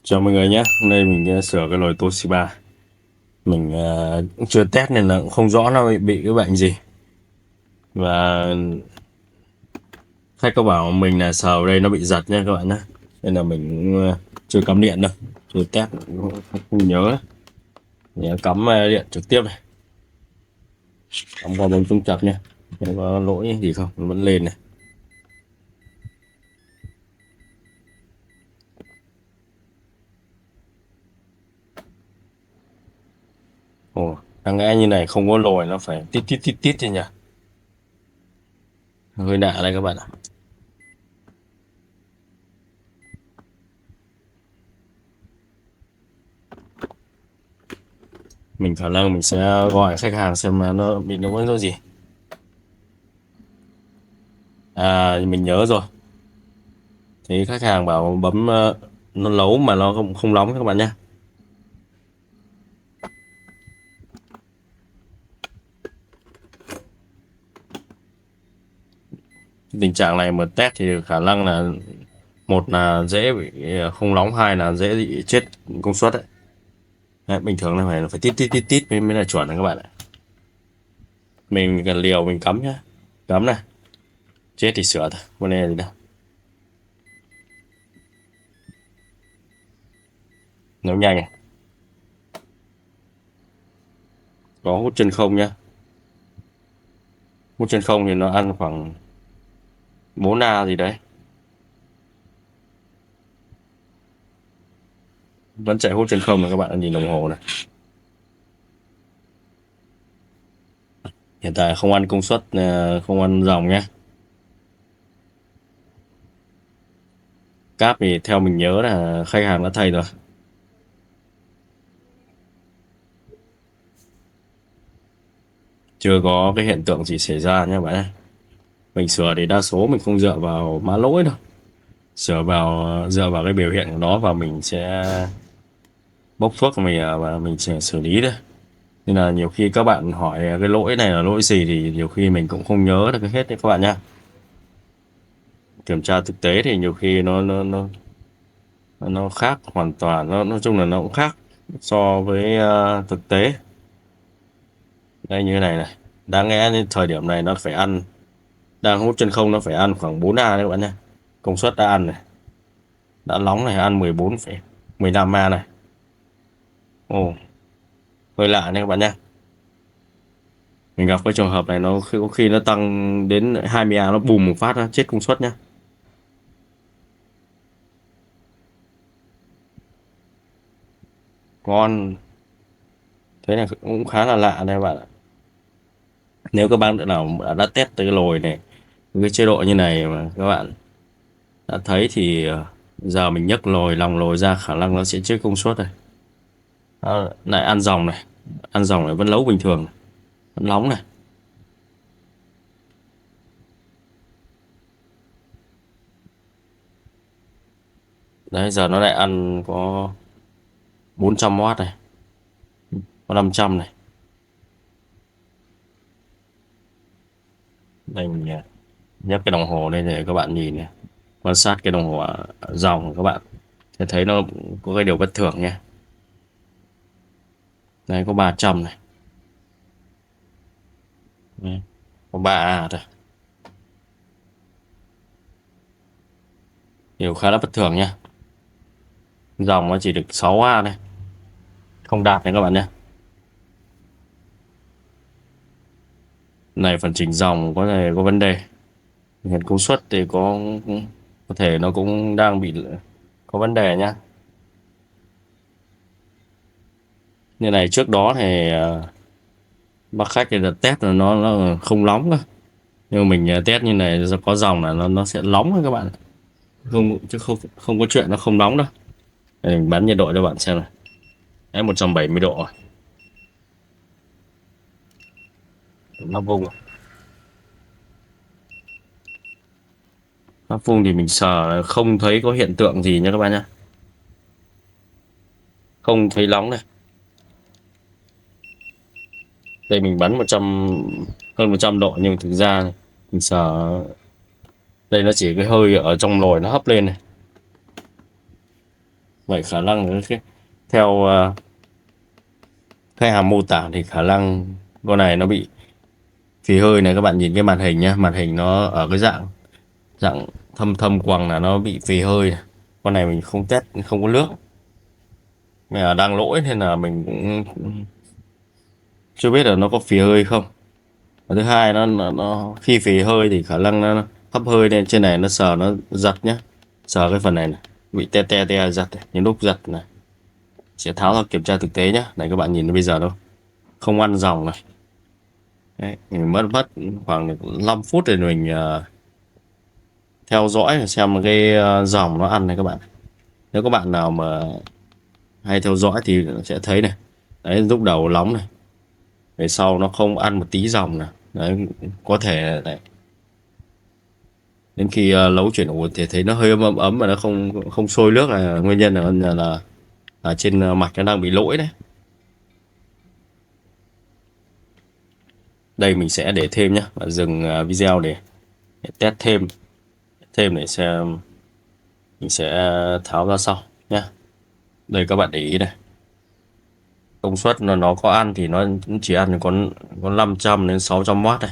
Chào mọi người nhé, hôm nay mình sửa cái nồi Toshiba. Mình cũng chưa test nên là cũng không rõ nó bị cái bệnh gì. Và khách có bảo mình là sờ vào đây nó bị giật nha các bạn nhé. Nên là mình cũng chưa cắm điện đâu, chưa test cũng không nhớ. Thì cắm điện trực tiếp này, cắm vào bấm trung chập nha. Không có lỗi gì không, nó vẫn lên này. Ồ, đáng lẽ như này không có lồi nó phải tít tít tít tít thôi nhỉ. Hơi lạ đây các bạn ạ. Mình khả năng mình sẽ gọi khách hàng xem là nó bị lỗi do gì. À, mình nhớ rồi. Thì khách hàng bảo bấm nó nấu mà nó không nóng các bạn nhé. Tình trạng này mà test thì khả năng là một là dễ bị không nóng, hai là dễ bị chết công suất đấy. Đấy, bình thường là phải tít tít tít tít mới là chuẩn đấy các bạn ạ. Mình cần liều mình cắm nhá, cắm này, chết thì sửa thôi, vấn đề gì đâu. Nấu nhanh này, có hút chân không nhá. Hút chân không thì nó ăn khoảng 4 a gì đấy, vẫn chạy hút chân không này các bạn nhìn đồng hồ này. Hiện tại không ăn công suất, không ăn dòng nhé. Cáp thì theo mình nhớ là khách hàng đã thay rồi. Chưa có cái hiện tượng gì xảy ra nhé bạn. Mình sửa thì đa số mình không dựa vào mã lỗi đâu. Dựa vào cái biểu hiện của nó và mình sẽ bốc thuốc của mình và mình sẽ xử lý đấy. Nên là nhiều khi các bạn hỏi cái lỗi này là lỗi gì thì nhiều khi mình cũng không nhớ được hết đấy các bạn nhá. Kiểm tra thực tế thì nhiều khi nó khác hoàn toàn, nó nói chung là nó cũng khác so với thực tế. Đây như thế này. Đáng lẽ đến thời điểm này nó phải ăn, đang hút chân không nó phải ăn khoảng 4A đấy các bạn nhé. Công suất đã ăn này, đã nóng này, ăn 14,15A này. Ồ, hơi lạ đấy các bạn nhé. Mình gặp cái trường hợp này nó có khi nó tăng đến 20A, nó bùm một phát nó chết công suất nhá. Ngon, thế này cũng khá là lạ đây các bạn ạ. Nếu các bạn nào đã test tới cái lồi này, cái chế độ như này mà các bạn đã thấy thì giờ mình nhấc lòng lồi ra khả năng nó sẽ chết công suất này. Lại ăn dòng này, ăn dòng này vẫn nấu bình thường này, vẫn nóng này. Đấy, giờ nó lại ăn có 400W này, có 500 này. Đây mình nhấc cái đồng hồ lên để các bạn nhìn này, quan sát cái đồng hồ dòng của các bạn sẽ thấy nó có cái điều bất thường nha. Đây có 300 này. Đấy, có 3A thôi. Điều khá là bất thường nha. Dòng nó chỉ được 6A này, không đạt này các bạn nhé. Này phần chỉnh dòng có thể có vấn đề. Hiện công suất thì có thể nó cũng đang bị có vấn đề nhá. Như này trước đó thì bác khách thì đặt test là nó không nóng cơ. Nhưng mà mình test như này do có dòng là nó sẽ nóng thôi các bạn. Không, chứ không có chuyện nó không nóng đâu. Để mình bắn nhiệt độ cho bạn xem này. Đấy, 170 độ rồi. Nó vùng. Nó vùng thì mình sờ không thấy có hiện tượng gì nha các bạn nhé. Không thấy nóng này. Đây mình bắn hơn 100 độ nhưng thực ra mình sờ đây nó chỉ cái hơi ở trong nồi nó hấp lên này. Vậy khả năng theo khách hàng mô tả thì khả năng con này nó bị phì hơi này. Các bạn nhìn cái màn hình nhá, màn hình nó ở cái dạng dạng thâm thâm quầng là nó bị phì hơi này. Con này mình không test, không có nước, mình là đang lỗi nên là mình cũng chưa biết là nó có phì hơi không. Và thứ hai nó khi phì hơi thì khả năng nó hấp hơi lên trên này, nó sờ nó giật nhá, sờ cái phần này này bị te te te giật này. Những lúc giật này sẽ tháo ra kiểm tra thực tế nhá. Này các bạn nhìn bây giờ đâu không ăn dòng này. Đấy, mình mất khoảng 5 phút để mình theo dõi xem cái dòng nó ăn này các bạn. Nếu các bạn nào mà hay theo dõi thì sẽ thấy này, đấy lúc đầu nóng này, về sau nó không ăn một tí dòng này. Đấy, có thể này, đến khi nấu chuyển ủ thì thấy nó hơi ấm ấm mà nó không không sôi nước, là nguyên nhân là trên mặt nó đang bị lỗi đấy. Đây mình sẽ để thêm nhá, và dừng video để test thêm để xem, mình sẽ tháo ra sau nhá. Đây các bạn để ý này, công suất nó có ăn thì nó chỉ ăn có 500 đến 600W này.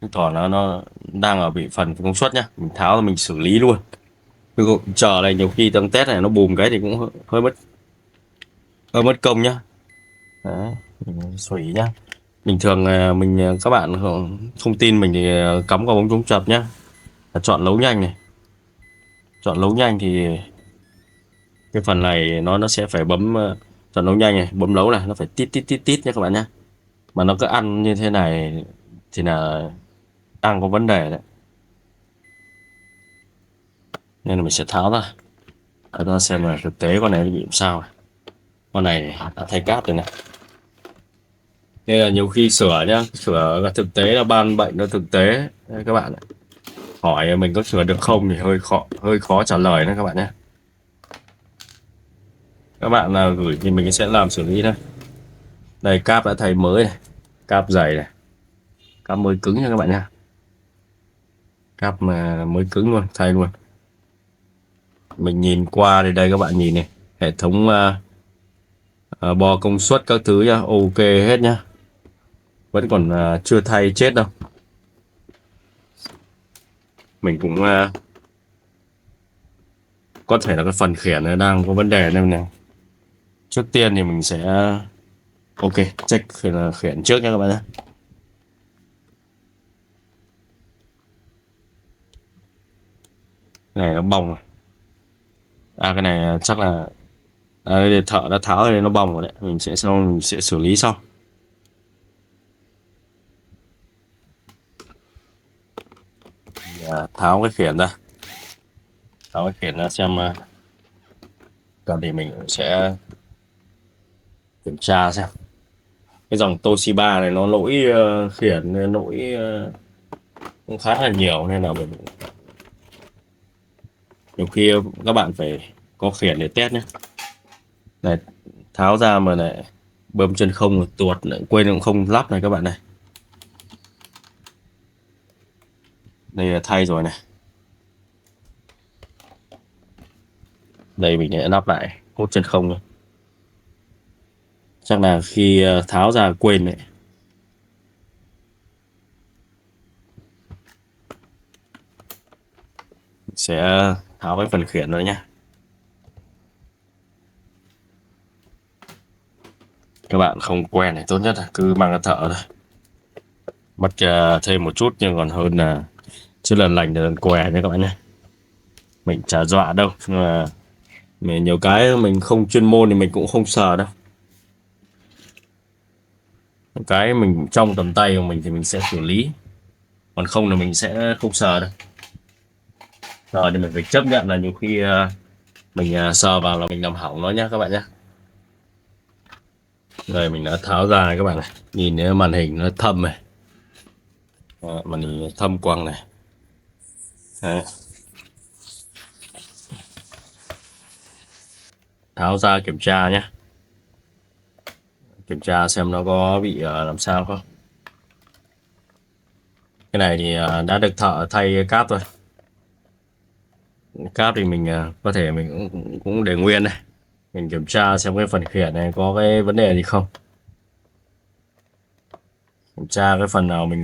Chứng tỏ nó đang ở bị phần công suất nhá. Mình tháo ra mình xử lý luôn. Cứ chờ này, nhiều khi tăng test này nó bùm cái thì cũng hơi mất công nhá. Đấy, mình xử lý nhá. Bình thường các bạn không tin mình thì cắm vào ống chống chập nhá. Chọn nấu nhanh này. Chọn nấu nhanh thì cái phần này nó sẽ phải bấm chọn nấu nhanh này, bấm nấu này, nó phải tít tít tít tít nhé các bạn nhé. Mà nó cứ ăn như thế này thì là đang có vấn đề đấy. Nên là mình sẽ tháo ra. Để ta xem là thực tế con này bị sao này. Con này đã thay cáp rồi này. Nên là nhiều khi sửa nhá, sửa là thực tế là ban bệnh nó thực tế. Đây các bạn hỏi mình có sửa được không thì hơi khó trả lời đấy các bạn nhé. Các bạn nào gửi thì mình sẽ làm xử lý thôi. Đây cáp đã thay mới này, cáp dày này, cáp mới cứng nha các bạn nha. Cáp mà mới cứng luôn, thay luôn. Mình nhìn qua thì đây các bạn nhìn này, hệ thống bo công suất các thứ nhá, ok hết nhá. Vẫn còn chưa thay chết đâu. Mình cũng có thể là cái phần khiển nó đang có vấn đề nên này. Trước tiên thì mình sẽ ok check khiển trước nha các bạn nhé. Cái này nó bong. Cái này chắc là thợ đã tháo thì nó bong rồi đấy. Mình sẽ xử lý sau. Tháo cái khiển ra. Tháo cái khiển ra xem còn thì mình sẽ kiểm tra xem. Cái dòng Toshiba này nó lỗi khiển, lỗi cũng khá là nhiều nên là mình nhiều khi các bạn phải có khiển để test nhé. Này, tháo ra mà lại bơm chân không tuột lại quên cũng không lắp này các bạn này. Đây là thay rồi này. Đây mình đã lắp lại hốt chân không rồi. Chắc là khi tháo ra quên đấy. Sẽ tháo cái phần khiển rồi nhé. Các bạn không quen thì tốt nhất là cứ mang cái thợ thôi. Mất thêm một chút nhưng còn hơn là chứ lần lành lần què nha các bạn nhé. Mình chả dọa đâu, nhưng mà nhiều cái mình không chuyên môn thì mình cũng không sờ đâu. Cái mình trong tầm tay của mình thì mình sẽ xử lý, còn không là mình sẽ không sờ đâu. Rồi thì mình phải chấp nhận là nhiều khi mình sờ vào là mình làm hỏng nó nhá các bạn nhé. Rồi mình đã tháo ra này các bạn này, nhìn cái màn hình nó thâm này. Màn hình thâm quầng này. Đấy. Tháo ra kiểm tra nhé, kiểm tra xem nó có bị làm sao không. Cái này thì đã được thợ thay cáp rồi. Cáp thì mình có thể mình cũng để nguyên này, mình kiểm tra xem cái phần khiển này có cái vấn đề gì không, kiểm tra cái phần nào mình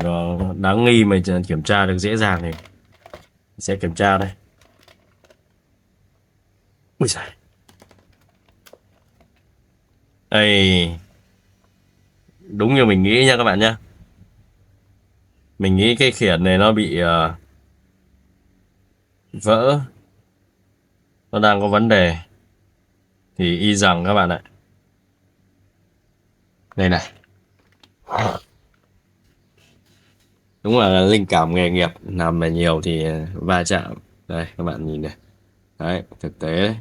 đáng nghi mình kiểm tra được dễ dàng thì sẽ kiểm tra đây. Ui giời, đây đúng như mình nghĩ nha các bạn nhé. Mình nghĩ cái khiển này nó bị vỡ, nó đang có vấn đề, thì y rằng các bạn ạ, đây này, đúng là linh cảm nghề nghiệp, làm là nhiều thì va chạm. Đây các bạn nhìn này, đấy thực tế đấy.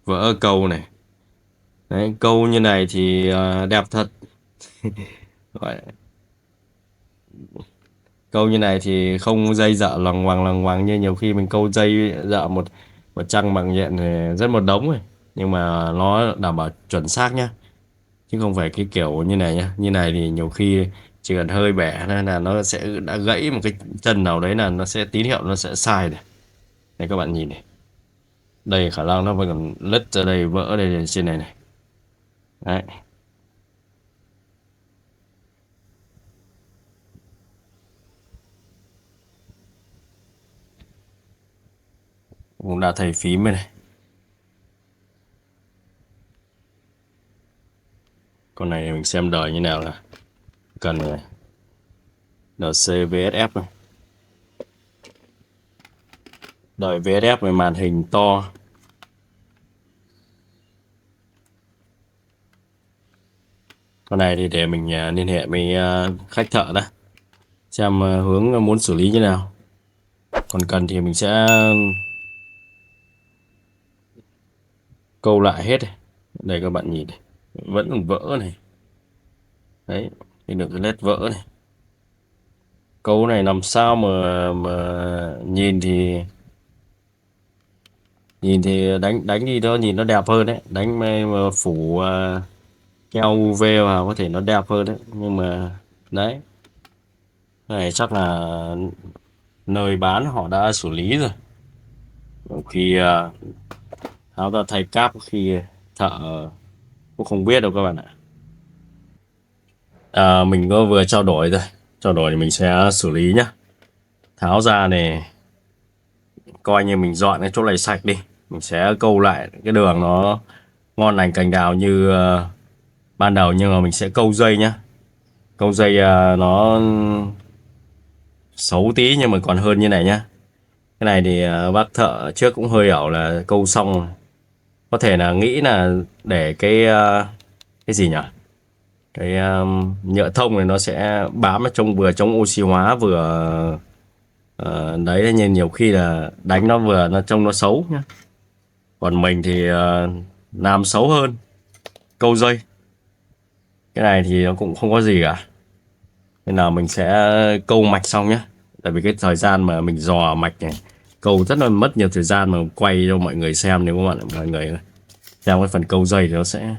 Vỡ câu này, đấy câu như này thì đẹp thật. Gọi câu như này thì không dây dợ loằng ngoằng như nhiều khi mình câu dây dợ một một trăng bằng nhện thì rất một đống rồi, nhưng mà nó đảm bảo chuẩn xác nhá, chứ không phải cái kiểu như này nhá. Như này thì nhiều khi chỉ cần hơi bẻ nên là nó sẽ đã gãy một cái chân nào đấy, là nó sẽ tín hiệu nó sẽ sai này. Đây các bạn nhìn này, đây khả năng nó vẫn còn lứt ra đây, vỡ đây trên này này, đấy. Cũng đã thầy phím rồi này. Con này mình xem đời như nào là cần này. NC VSF này, đời VSF với màn hình to. Con này thì để mình liên hệ với khách thợ đó, xem hướng muốn xử lý như nào. Còn cần thì mình sẽ câu lại hết này. Đây các bạn nhìn này, vẫn còn vỡ này, đấy cái được cái led vỡ này. Câu này làm sao mà nhìn thì đánh đánh đi đó nhìn nó đẹp hơn đấy, đánh mà phủ keo UV vào có thể nó đẹp hơn đấy, nhưng mà đấy, cái này chắc là nơi bán họ đã xử lý rồi. Khi tháo ra thay cáp, khi thợ cũng không biết đâu các bạn ạ. Mình có vừa trao đổi rồi, trao đổi thì mình sẽ xử lý nhá. Tháo ra này, coi như mình dọn cái chỗ này sạch đi, mình sẽ câu lại cái đường nó ngon lành cành đào như ban đầu, nhưng mà mình sẽ câu dây nhá. Câu dây nó xấu tí nhưng mà còn hơn như này nhá. Cái này thì bác thợ trước cũng hơi ảo là câu xong có thể là nghĩ là để cái gì nhỉ, cái nhựa thông này nó sẽ bám ở trong, vừa chống oxy hóa vừa đấy, nên nhiều khi là đánh nó vừa nó trông nó xấu nhá. Còn mình thì làm xấu hơn, câu dây. Cái này thì nó cũng không có gì cả, nên là mình sẽ câu mạch xong nhé. Tại vì cái thời gian mà mình dò mạch này câu rất là mất nhiều thời gian, mà quay cho mọi người xem, nếu các bạn mọi người xem cái phần câu dây thì nó sẽ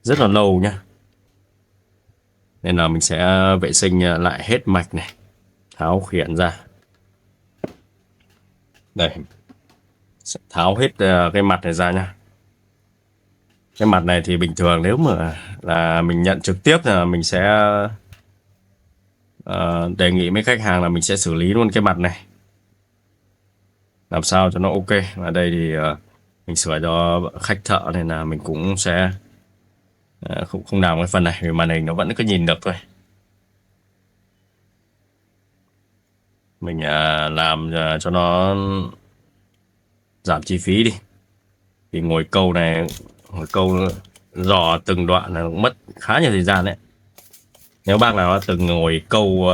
rất là lâu nhá. Nên là mình sẽ vệ sinh lại hết mạch này, tháo khiển ra. Đây, sẽ tháo hết cái mặt này ra nhá. Cái mặt này thì bình thường nếu mà là mình nhận trực tiếp là mình sẽ đề nghị mấy khách hàng là mình sẽ xử lý luôn cái mặt này, làm sao cho nó ok. Và đây thì mình sửa cho khách thợ nên là mình cũng sẽ không làm cái phần này, vì màn hình nó vẫn cứ nhìn được thôi. Mình làm cho nó giảm chi phí đi, thì ngồi câu này, ngồi câu dò từng đoạn là mất khá nhiều thời gian đấy. Nếu bác nào đã từng ngồi câu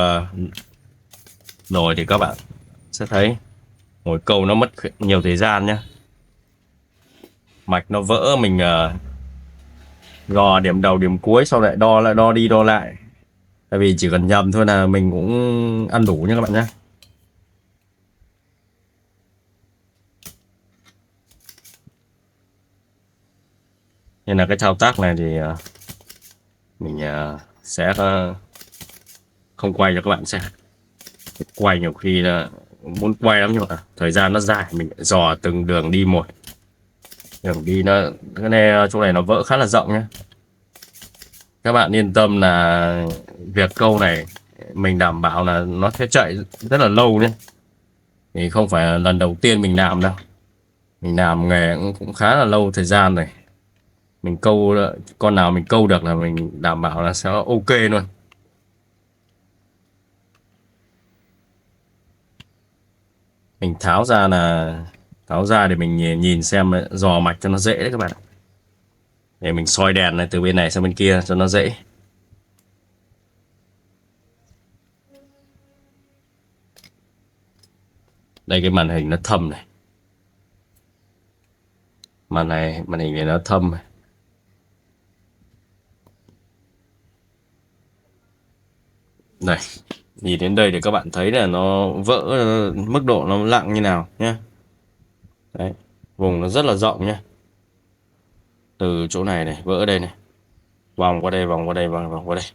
rồi thì các bạn sẽ thấy ngồi câu nó mất nhiều thời gian nhá. Mạch nó vỡ mình dò điểm đầu điểm cuối, sau lại đo đi đo lại. Tại vì chỉ cần nhầm thôi là mình cũng ăn đủ nha các bạn nhé. Nên là cái thao tác này thì mình sẽ không quay cho các bạn xem. Quay nhiều khi là muốn quay lắm nhưng mà thời gian nó dài, mình phải dò từng đường đi một. Đường đi nó cái này chỗ này nó vỡ khá là rộng nhé. Các bạn yên tâm là việc câu này mình đảm bảo là nó sẽ chạy rất là lâu nhé. Thì không phải là lần đầu tiên mình làm đâu. Mình làm nghề cũng khá là lâu thời gian rồi. Mình câu con nào mình câu được là mình đảm bảo là sẽ ok luôn. Mình tháo ra để mình nhìn xem dò mạch cho nó dễ đấy các bạn. Để mình soi đèn này từ bên này sang bên kia cho nó dễ. Đây cái màn hình nó thâm này. Màn hình này nó thâm này. Đây, nhìn đến đây để các bạn thấy là nó vỡ mức độ nó nặng như nào nhé. Đấy, vùng nó rất là rộng nhé. Từ chỗ này này, vỡ đây này. Vòng qua đây, vòng qua đây, vòng qua đây.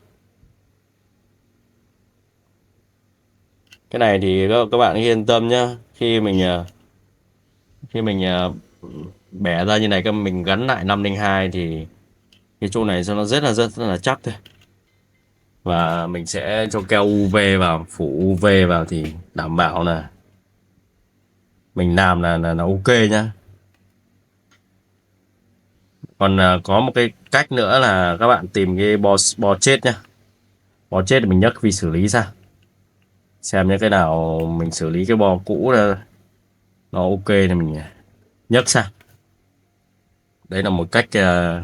Cái này thì các bạn yên tâm nhá. Khi mình bẻ ra như này, mình gắn lại 502 thì cái chỗ này cho nó rất là chắc thôi. Và mình sẽ cho keo UV vào, phủ UV vào thì đảm bảo là mình làm là ok nhá. Còn có một cái cách nữa là các bạn tìm cái bo chết nhá. Bo chết thì mình nhấc vi xử lý ra. Xem những cái nào mình xử lý cái bo cũ là nó ok thì mình nhấc sang. Đấy là một cách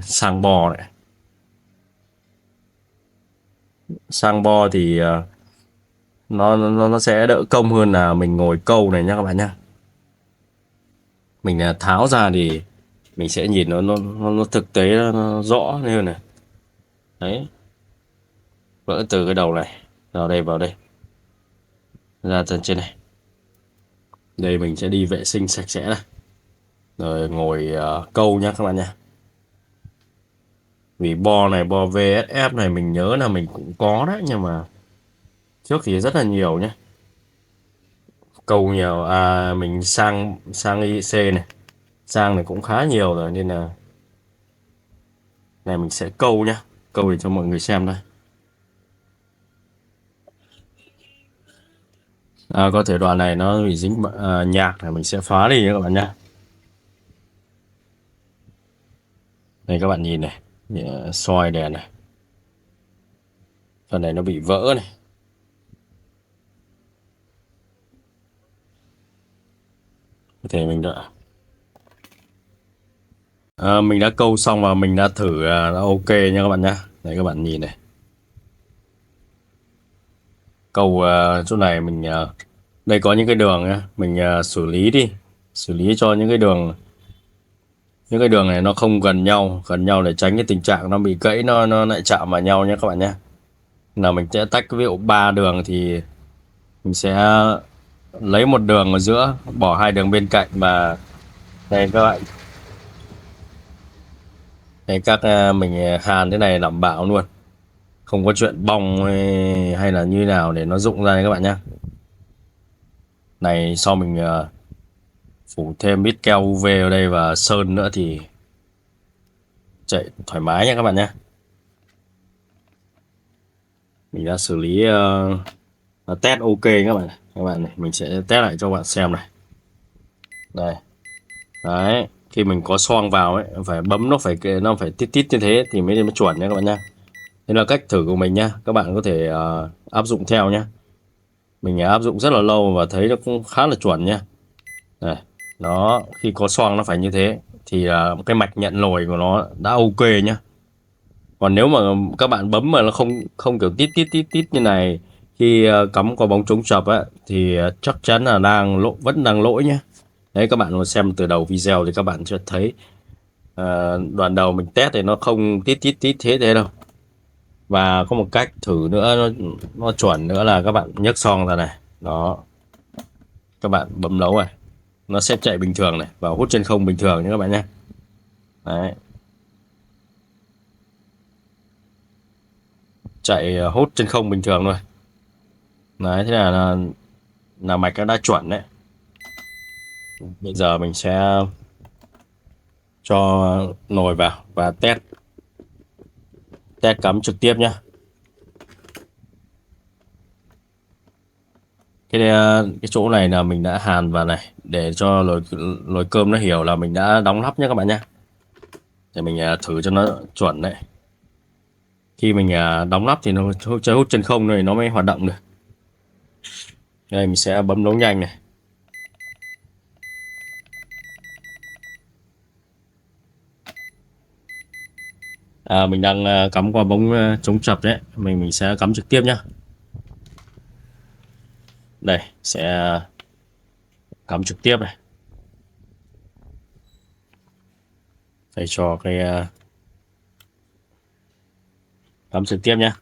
sang bo này. Sang bo thì nó sẽ đỡ công hơn là mình ngồi câu này nhá các bạn nhá. Mình tháo ra thì mình sẽ nhìn nó thực tế, nó rõ hơn này. Đấy, vỡ từ cái đầu này vào đây ra tận trên này. Đây mình sẽ đi vệ sinh sạch sẽ này, rồi ngồi câu nhá các bạn nhá. Vì bo này, bo VSF này mình nhớ là mình cũng có đấy, nhưng mà trước thì rất là nhiều nhé. Câu nhiều mình sang IC này, sang này cũng khá nhiều rồi, nên là này mình sẽ câu nhá, câu để cho mọi người xem đây. Có thể đoạn này nó bị dính nhạc này, mình sẽ phá đi nhé các bạn nhá. Đây các bạn nhìn này, soi đèn này, phần này nó bị vỡ này. Có thể mình đã câu xong và mình đã thử đã ok nha các bạn nhá. Đây các bạn nhìn này, câu chỗ này mình đây có những cái đường nhá, mình xử lý cho những cái đường này nó không gần nhau để tránh cái tình trạng nó bị gãy, nó lại chạm vào nhau nhé các bạn nhé. Là mình sẽ tách ví dụ 3 đường thì mình sẽ lấy một đường ở giữa, bỏ 2 đường bên cạnh. Và đây các bạn, đây mình hàn thế này đảm bảo luôn, không có chuyện bong hay là như nào để nó rụng ra các bạn nhé. Này sau mình phủ thêm ít keo UV ở đây và sơn nữa thì chạy thoải mái nha các bạn nhé. Mình đã xử lý test ok các bạn này, mình sẽ test lại cho các bạn xem này. Đây, đấy, khi mình có xoang vào ấy, phải bấm nó phải tít tít như thế thì mới chuẩn nha các bạn nhá. Đây là cách thử của mình nhá, các bạn có thể áp dụng theo nhá. Mình áp dụng rất là lâu và thấy nó cũng khá là chuẩn nhá. Này, đó, khi có xoang nó phải như thế thì cái mạch nhận lồi của nó đã ok nhá. Còn nếu mà các bạn bấm mà nó không không kiểu tít tít tít tít như này, khi cắm qua bóng chống chập á thì chắc chắn là vẫn đang lỗi nhé. Đấy, các bạn xem từ đầu video thì các bạn sẽ thấy đoạn đầu mình test thì nó không tít tít tít thế đâu. Và có một cách thử nữa nó chuẩn nữa là các bạn nhấc xoong ra này, đó, các bạn bấm lấu này, nó sẽ chạy bình thường này và hút chân không bình thường nhé các bạn nhé. Đấy, chạy hút chân không bình thường thôi. Đấy, thế là là mạch nó đã chuẩn đấy. Bây giờ mình sẽ cho nồi vào và test cắm trực tiếp nhá. Cái chỗ này là mình đã hàn vào này để cho nồi cơm nó hiểu là mình đã đóng nắp nhé các bạn nhé. Để mình thử cho nó chuẩn đấy. Khi mình đóng nắp thì nó chơi hút chân không này nó mới hoạt động được. Đây mình sẽ bấm nấu nhanh này. Mình đang cắm qua bóng chống chập đấy, mình sẽ cắm trực tiếp nhá. Đây sẽ cắm trực tiếp này. Thầy cho cái cắm trực tiếp nhá.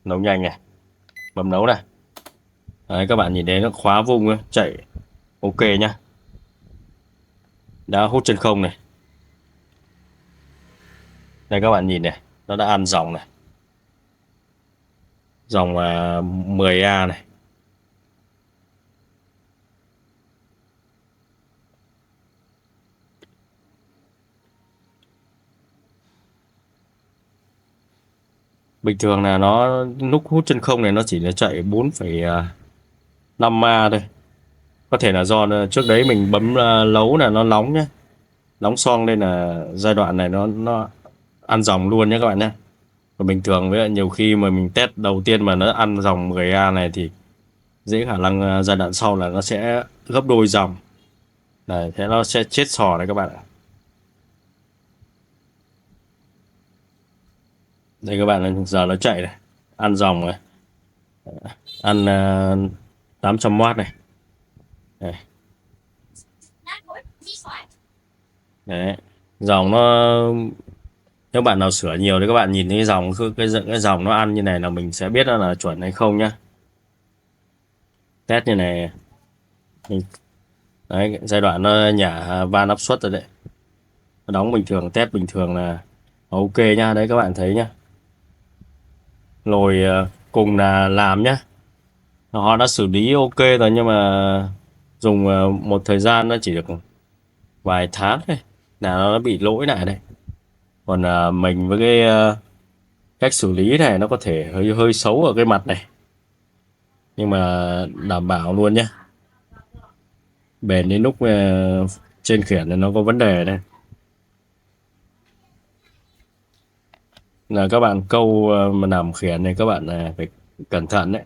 Nấu nhanh này, bấm nấu này. Đấy, các bạn nhìn thấy nó khóa vung chạy ok nhá. Đã hút chân không này. Đây các bạn nhìn này, nó đã ăn dòng này, dòng 10A này. Bình thường là nó lúc hút chân không này nó chỉ là chạy 4,5A thôi. Có thể là do trước đấy mình bấm lấu là nó nóng nhé, nóng xoong lên là giai đoạn này nó ăn dòng luôn nhé các bạn nhé. Và bình thường với nhiều khi mà mình test đầu tiên mà nó ăn dòng 10A này thì dễ khả năng giai đoạn sau là nó sẽ gấp đôi dòng. Đấy, thế nó sẽ chết sò đấy các bạn ạ. Đây các bạn, giờ nó chạy này, ăn dòng này, ăn 800W này. Đây. Đấy, dòng nó, nếu bạn nào sửa nhiều thì các bạn nhìn thấy dòng cái dòng nó ăn như này là mình sẽ biết là chuẩn hay không nhá. Test như này mình, đấy giai đoạn nó nhả van áp suất rồi đấy, nó đóng bình thường, test bình thường là ok nhá. Đấy các bạn thấy nhá, rồi cùng là làm nhá, họ đã xử lý ok rồi nhưng mà dùng một thời gian nó chỉ được vài tháng thôi là nó bị lỗi lại đây. Còn mình với cái cách xử lý này nó có thể hơi xấu ở cái mặt này, nhưng mà đảm bảo luôn nhé, bền đến lúc trên khiển này nó có vấn đề đây. Là các bạn câu mà nằm khiển này các bạn phải cẩn thận đấy,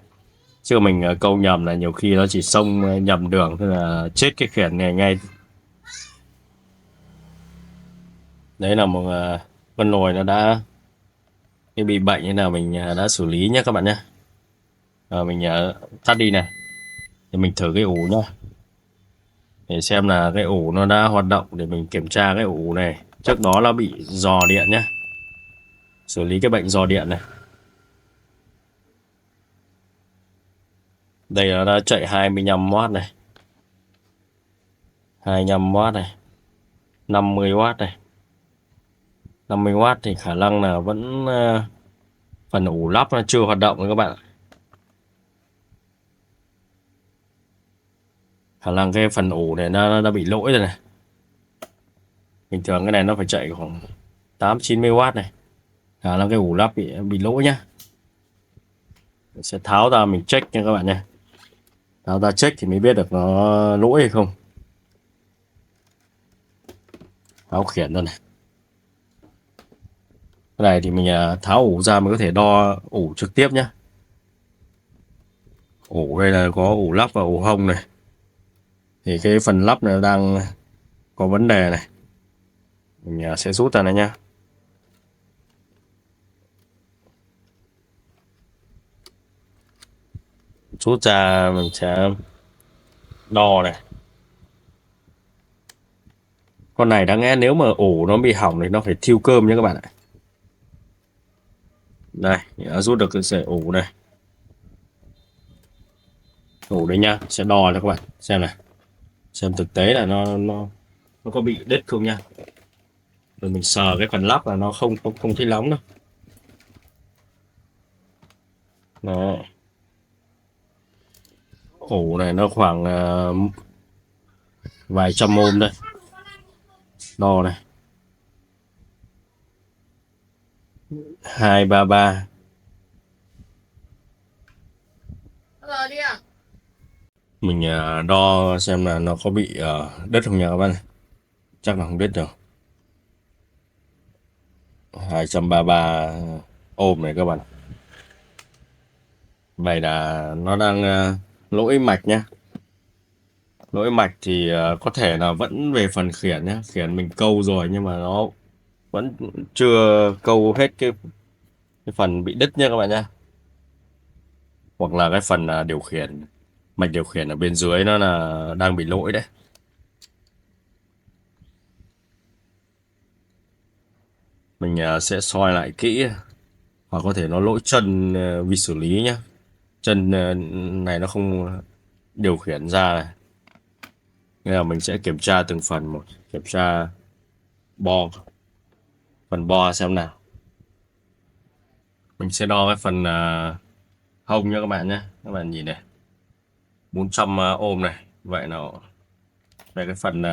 chứ mình câu nhầm là nhiều khi nó chỉ xông nhầm đường thế là chết cái khiển này ngay. Đấy là một con nồi nó đã cái bị bệnh như nào mình đã xử lý nhé các bạn nhé. Mình tắt đi này thì mình thử cái ủ nhá, để xem là cái ủ nó đã hoạt động, để mình kiểm tra cái ủ này trước đó nó bị rò điện nhé, xử lý cái bệnh rò điện này. Đây nó đã chạy 25W này, 25W này, 50W này. 50W thì khả năng là vẫn phần ủ lắp nó chưa hoạt động các bạn. Khả năng cái phần ủ này nó đã bị lỗi rồi này. Bình thường cái này nó phải chạy khoảng 8-90W này. Khả năng cái ủ lắp bị lỗi nhá. Mình sẽ tháo ra mình check nha các bạn nha. Tháo ra check thì mới biết được nó lỗi hay không. Tháo khiển ra này. Cái này thì mình tháo ủ ra mới có thể đo ủ trực tiếp nhé. Ủ đây là có ủ lắp và ủ hông này. Thì cái phần lắp này đang có vấn đề này. Mình sẽ rút ra này nhá. Rút ra mình sẽ đo này. Con này đáng lẽ nếu mà ủ nó bị hỏng thì nó phải thiêu cơm nhé các bạn ạ. Đây, đã rút được cái sợi ủ này. Ủ đây nhá, sẽ đo cho các bạn xem này. Xem thực tế là nó có bị đứt không nha. Rồi mình sờ cái phần lắp là nó không thấy nóng đâu. Đó. Ổ này nó khoảng vài trăm ôm đây, đo này, 233. Mình đo xem là nó có bị đứt không nhá các bạn. Chắc là không đứt được. 233 ôm này các bạn. Vậy là nó đang lỗi mạch nhá. Lỗi mạch thì có thể là vẫn về phần khiển nhá. Khiển mình câu rồi nhưng mà nó vẫn chưa câu hết cái phần bị đứt nha các bạn nhá. Hoặc là cái phần điều khiển, mạch điều khiển ở bên dưới nó là đang bị lỗi đấy. Mình sẽ soi lại kỹ, hoặc có thể nó lỗi chân vi xử lý nhá. Chân này nó không điều khiển ra này. Nên là mình sẽ kiểm tra từng phần một, kiểm tra bo, phần bo xem nào. Mình sẽ đo cái phần hông nha các bạn nhé. Các bạn nhìn này, 400 ôm này. Vậy nào về cái phần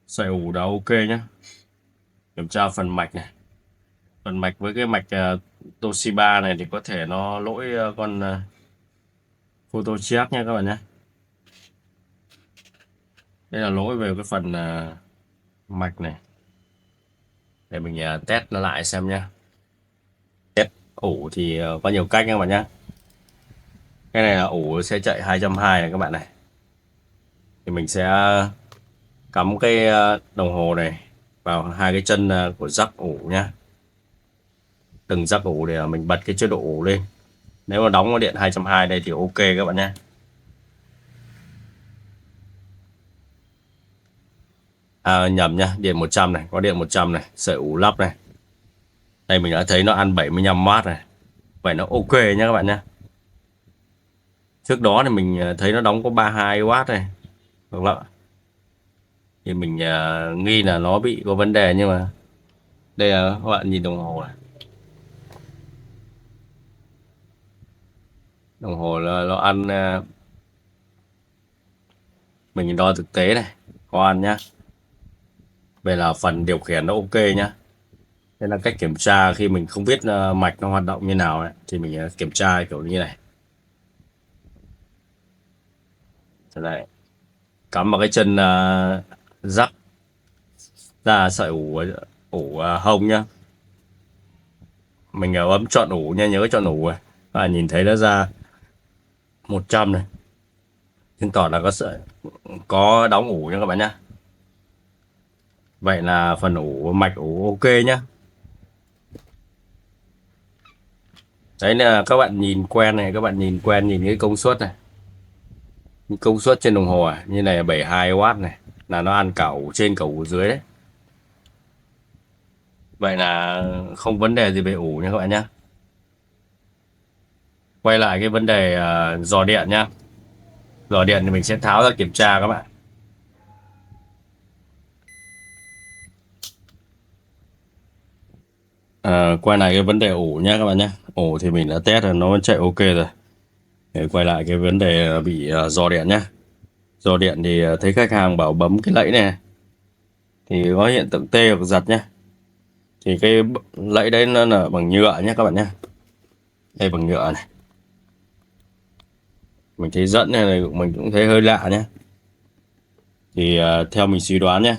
xoay ủ đã ok nhé. Kiểm tra phần mạch này. Phần mạch với cái mạch Toshiba này thì có thể nó lỗi con PhotoCheck nha các bạn nhé. Đây là lỗi về cái phần mạch này. Để mình test nó lại xem nhé. Test ủ thì có nhiều cách nha các bạn nhé. Cái này là ủ sẽ chạy 220 này các bạn này. Thì mình sẽ cắm cái đồng hồ này vào hai cái chân của jack ủ nhá. Từng jack ủ để mình bật cái chế độ ủ lên. Nếu mà đóng có điện 220 đây thì ok các bạn nhé. Nhầm nhá, điện 100 này, có điện 100 này, sợi ủ lắp này. Đây mình đã thấy nó ăn 75W này. Vậy nó ok nhá các bạn nhé. Trước đó thì mình thấy nó đóng có 32W này. Được lắm. Thì mình nghi là nó bị có vấn đề, nhưng mà đây là các bạn nhìn đồng hồ này. Đồng hồ là nó ăn, mình đo thực tế này, có ăn nhá. Vậy là phần điều khiển nó ok nhá. Đây là cách kiểm tra khi mình không biết mạch nó hoạt động như nào ấy, thì mình kiểm tra kiểu như này. Thế này, cắm vào cái chân rắc ra sợi ủ hông nhá. Mình bấm chọn ủ nha, nhớ chọn ủ này. Và nhìn thấy nó ra 100 này, chứng tỏ là có đóng ủ nha các bạn nhá. Vậy là phần ủ mạch ủ ok nhá. Đấy là các bạn nhìn quen này, các bạn nhìn quen, nhìn cái công suất này. Công suất trên đồng hồ như này là 72W này, là nó ăn cả ủ trên cả ủ dưới đấy. Vậy là không vấn đề gì về ủ nha các bạn nhé. Quay lại cái vấn đề dò điện nhá. Dò điện thì mình sẽ tháo ra kiểm tra các bạn. Quay lại cái vấn đề ủ nhá các bạn nhé. Ủ thì mình đã test là nó chạy ok rồi. Để quay lại cái vấn đề bị dò điện nhá. Dò điện thì thấy khách hàng bảo bấm cái lẫy này thì có hiện tượng tê hoặc giật nhá. Thì cái lẫy đấy nó là bằng nhựa nhé các bạn nhé. Đây bằng nhựa này. Mình thấy dẫn này mình cũng thấy hơi lạ nhé. Thì theo mình suy đoán nhé,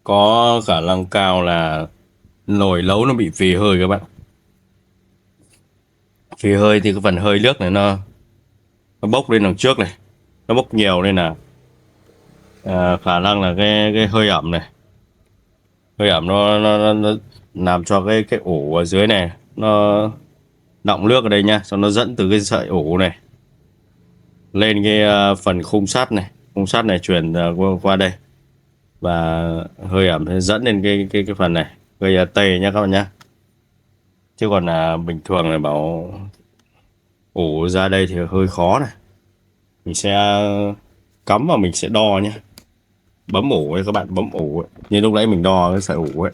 có khả năng cao là nồi nấu nó bị phì hơi các bạn. Phì hơi thì cái phần hơi nước này nó bốc lên đằng trước này, nó bốc nhiều nên là khả năng là cái hơi ẩm này, hơi ẩm nó làm cho cái ổ ở dưới này nó đọng nước ở đây nha, xong nó dẫn từ cái sợi ổ này lên cái phần khung sắt này truyền qua đây, và hơi ẩm sẽ dẫn lên cái phần này gây tê nhá các bạn nhá. Chứ còn là bình thường là bảo ủ ra đây thì hơi khó này. Mình sẽ cắm vào, mình sẽ đo nhé, bấm ủ ấy các bạn, bấm ủ ấy. Như lúc nãy mình đo cái sợi ủ ấy,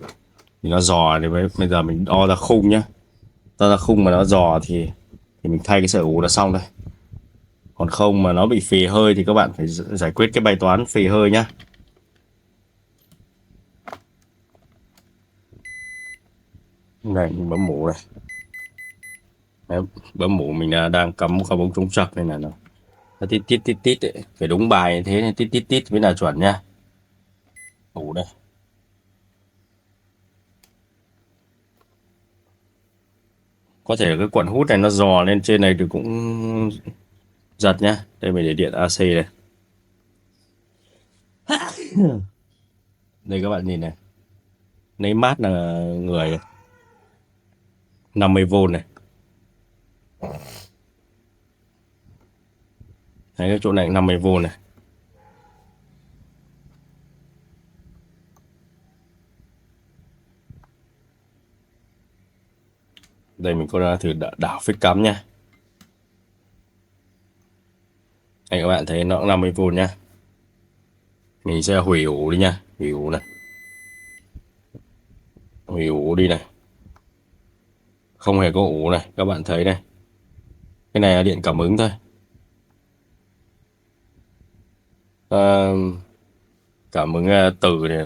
thì nó giò thì bây giờ mình đo ra khung nhá, đo ra khung mà nó giò thì mình thay cái sợi ủ là xong thôi. Còn không mà nó bị phì hơi thì các bạn phải giải quyết cái bài toán phì hơi nhá. Này mình bấm mũ này. Đấy, bấm mũ mình đang cắm kho bóng chống trật nên là nó tít tít tít tít ấy. Phải đúng bài như thế nên tít tít tít mới là chuẩn nha. Mũ đây. Có thể cái cuộn hút này nó giò lên trên này thì cũng giật nhá. Đây mình để điện AC này. Đây các bạn nhìn này. Lấy mát là người 50V này. Đấy, cái chỗ này 50V này. Đây mình có thử đảo phích cắm nha. Đây các bạn thấy nó 50V nha. Mình sẽ hủy ủ đi nha. Hủy ủ này. Hủy ủ đi này. Không hề có ủ này. Các bạn thấy này. Cái này là điện cảm ứng thôi. Cảm ứng từ để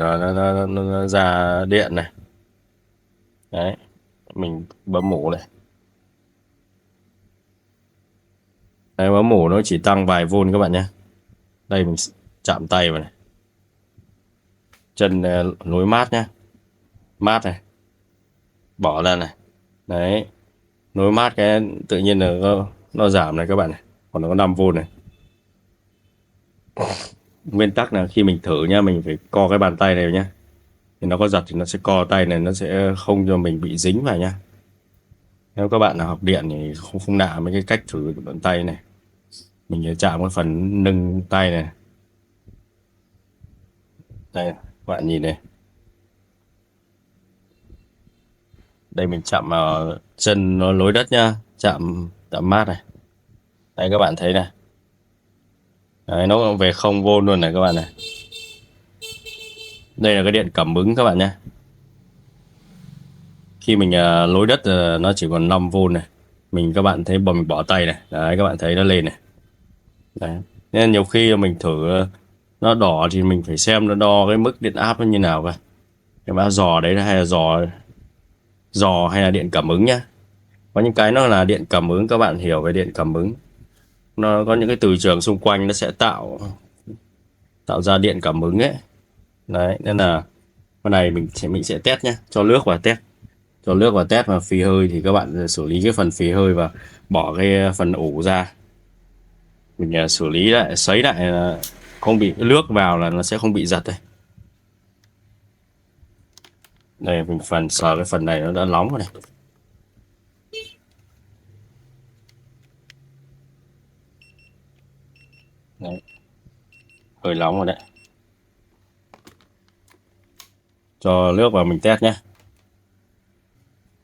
nó ra điện này. Đấy. Mình bấm mũ này. Đấy, bấm mũ nó chỉ tăng vài vôn các bạn nhé. Đây mình chạm tay vào này. Chân nối mát nhá. Mát này. Bỏ ra này. Đấy. Nối mát cái tự nhiên là nó giảm này các bạn này. Còn nó có 5V này. Nguyên tắc là khi mình thử nhá, mình phải co cái bàn tay này nhá. Thì nó có giật thì nó sẽ co tay này, nó sẽ không cho mình bị dính vào nhá. Nếu các bạn nào học điện thì không nạ mấy cái cách thử bàn tay này. Mình chạm cái phần nâng tay này. Đây, các bạn nhìn này. Đây mình chạm vào chân nó lối đất nhá, chạm mát này. Đây các bạn thấy này. Đấy, nó về 0V luôn này các bạn này. Đây là cái điện cảm ứng các bạn nhé. Khi mình lối đất nó chỉ còn 5V này. Các bạn thấy mình bỏ tay này. Đấy các bạn thấy nó lên này. Đấy. Nên nhiều khi mình thử nó đỏ thì mình phải xem nó đo cái mức điện áp nó như nào cơ. Cái mã giò đấy hay là giò hay là điện cảm ứng nhá. Có những cái nó là điện cảm ứng, các bạn hiểu về điện cảm ứng. Nó có những cái từ trường xung quanh nó sẽ tạo ra điện cảm ứng ấy. Đấy, nên là cái này mình sẽ test nhé, cho nước vào test. Cho nước vào test và phì hơi thì các bạn xử lý cái phần phì hơi và bỏ cái phần ủ ra. Mình xử lý lại, sấy lại là không bị nước vào là nó sẽ không bị giật đây. Đây mình sờ cái phần này nó đã nóng rồi này. Đấy. Hơi nóng rồi đấy. Cho nước vào mình test nhé.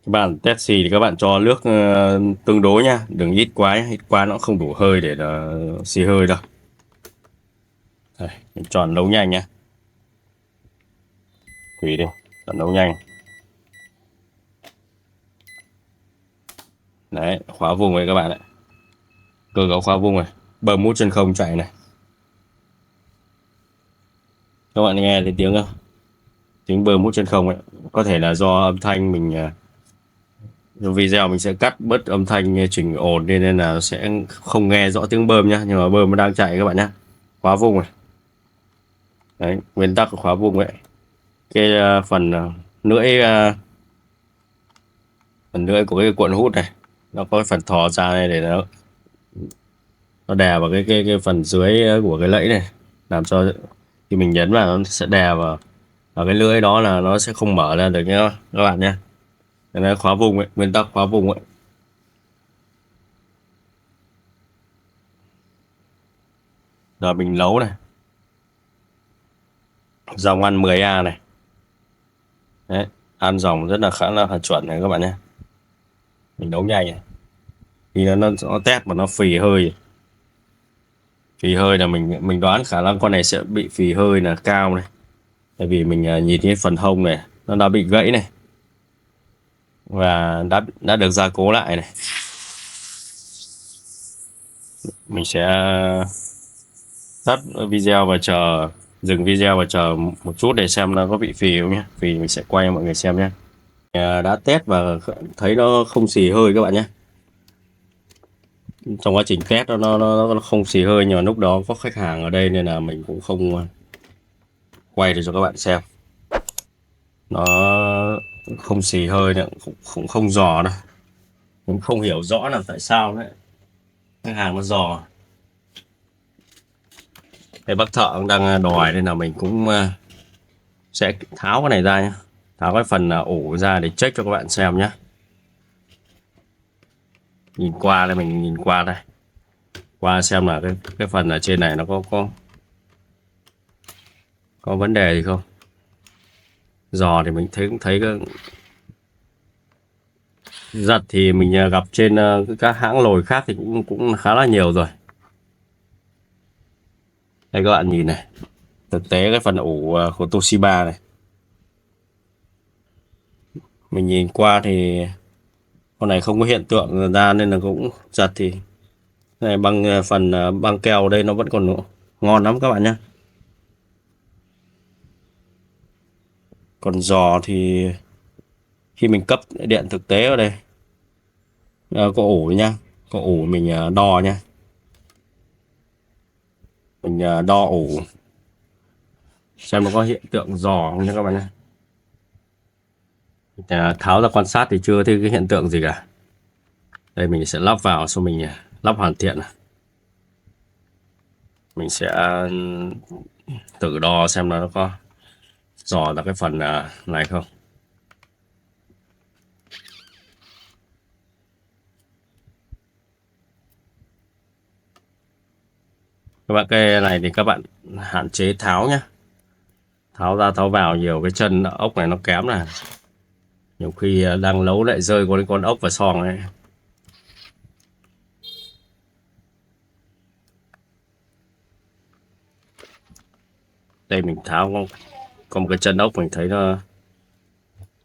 Các bạn test xì thì các bạn cho nước tương đối nha, đừng ít quá nó không đủ hơi để xì hơi đâu. Đây, mình chọn nấu nhanh nha. Tùy đi, chọn nấu nhanh. Đấy, khóa vùng này các bạn ạ. Cơ cấu khóa vùng này, bơm mút chân không chạy này. Các bạn nghe thấy tiếng không? Tiếng bơm mút chân không ấy, có thể là do âm thanh mình video mình sẽ cắt bớt âm thanh chỉnh ổn nên là sẽ không nghe rõ tiếng bơm nhá, nhưng mà bơm nó đang chạy các bạn nhá. Khóa vùng này. Đấy, nguyên tắc của khóa vùng ấy. Cái phần lưỡi của cái cuộn hút này nó có cái phần thò ra này để nó đè vào cái phần dưới của cái lẫy này, làm cho khi mình nhấn vào nó sẽ đè vào cái lưỡi đó là nó sẽ không mở ra được nhá các bạn nhé. Cái này khóa vùng ấy, nguyên tắc khóa vùng ấy. Giờ mình nấu này, dòng ăn 10A này. Đấy, ăn dòng rất là khá là chuẩn này các bạn nhé. Mình nấu nhanh này. Khi nó test mà nó phì hơi là mình đoán khả năng con này sẽ bị phì hơi là cao này. Tại vì mình nhìn cái phần hông này nó đã bị gãy này. và đã được gia cố lại này. Mình sẽ tắt video và dừng video và chờ một chút để xem nó có bị phì không nhé. Phì mình sẽ quay cho mọi người xem nhé. Đã test và thấy nó không xì hơi các bạn nhé. Trong quá trình test nó không xì hơi, nhưng mà lúc đó có khách hàng ở đây nên là mình cũng không quay để cho các bạn xem. Nó không xì hơi nữa, cũng không giò đâu. Mình không hiểu rõ là tại sao đấy khách hàng nó giò. Cái bác thợ cũng đang đòi nên là mình cũng sẽ tháo cái này ra nhé, tháo cái phần ổ ra để check cho các bạn xem nhé. Nhìn qua đây, mình nhìn qua đây, qua xem là cái phần ở trên này nó có vấn đề gì không. Giò thì mình thấy cũng thấy giật thì mình gặp trên các hãng lồi khác thì cũng khá là nhiều rồi. Đây các bạn nhìn này, thực tế cái phần ổ của Toshiba này, mình nhìn qua thì con này không có hiện tượng ra nên là cũng giật. Thì này phần băng keo ở đây nó vẫn còn ngon lắm các bạn nhé. Còn giò thì khi mình cấp điện thực tế ở đây có ổ nha, có ổ mình đo nha, mình đo ổ xem nó có hiện tượng giò không nha các bạn nhé. Tháo ra quan sát thì chưa thấy cái hiện tượng gì cả. Đây mình sẽ lắp vào, xong mình lắp hoàn thiện. Mình sẽ tự đo xem nó có dò ra cái phần này không. Các bạn, cái này thì các bạn hạn chế tháo nhé, tháo ra tháo vào nhiều, cái chân ốc này nó kém này, nhiều khi đang nấu lại rơi con ốc vào xoong ấy. Đây mình tháo có một cái chân ốc mình thấy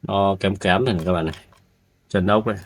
nó kém này các bạn này, chân ốc ấy.